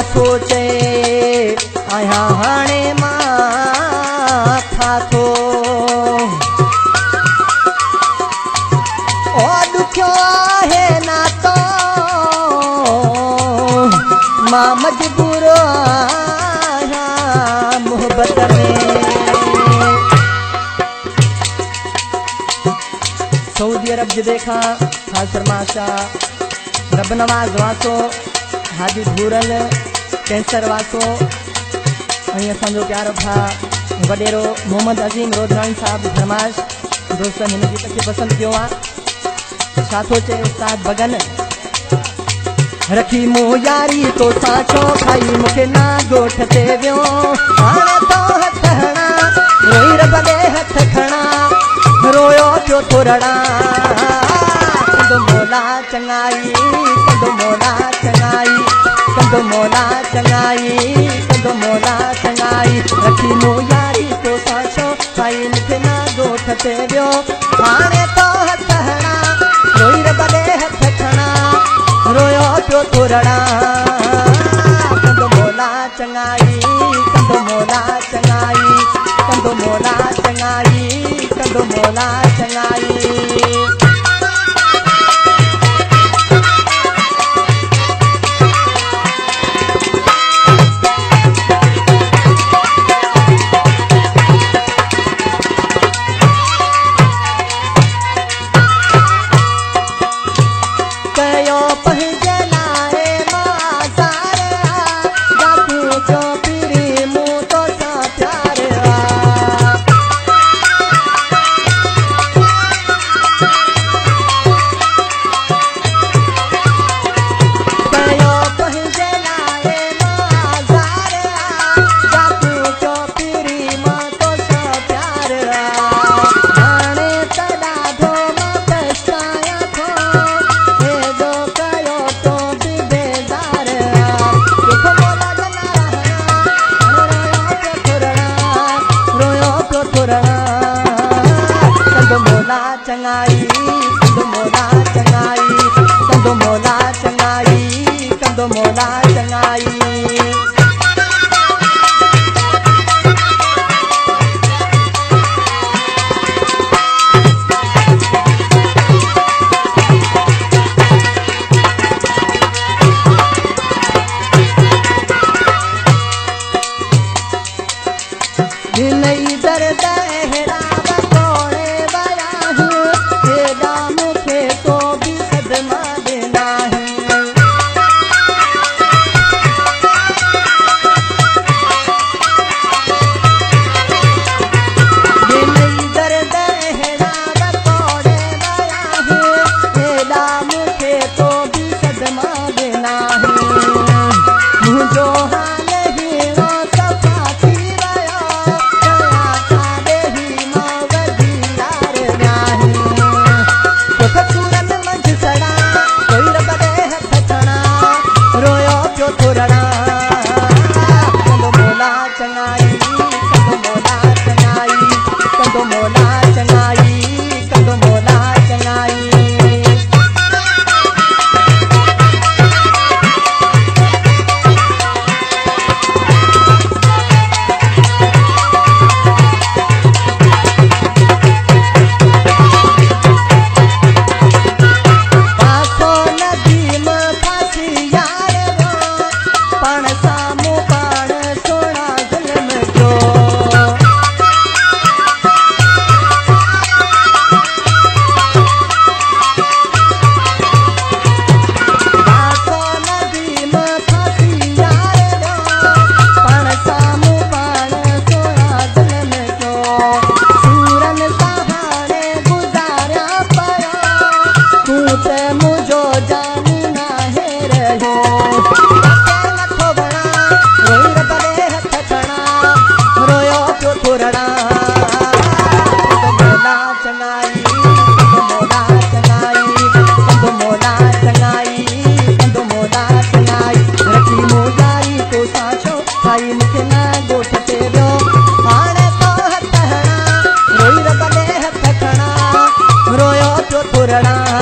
सोचे आया हाणे मां था थो ओ दुखियो आहे ना तो मां मजबूर आहियां मोहब्बत में सऊदी अरब जे देखा हाज़िर माशाह रब नवाज़ वासो हाजी भूरल कैंसर वासो असो प्यारो भा वडेरो मोहम्मद अजीम रोदरानी साहब धर्माश दोस्त हिन गीत के पसंद किया छा थो चे उस्ताद बगन रखी मो यारी तो साचो खाई मुखे ना गोठ ते वियो हाणे तो हथ हणा रोई रब दे हथ खणा रोयो पियो थोरड़ा कंदो मोला चंगाई कंदो मोला चंगाई कंदो मोला चंगाई कंदो मोला चंगाई रखी मो यारी तो साचो खाई मुखे ना गोठ ते वियो हाणे तो हथ हणा रोई रब दे हथ खणा रोयो पियो थोरड़ा कंदो मोला चंगाई कंदो मोला चंगाई कंदो मोला चंगाई कंदो मोला चंगाई चंगाई कंदो मोला चंगाई कंदो मोला चंगाई कंदो मोला चंगाई नई दर्द हेड़ा रोई रब दे हथ खणा रोयो पियो थोरड़ा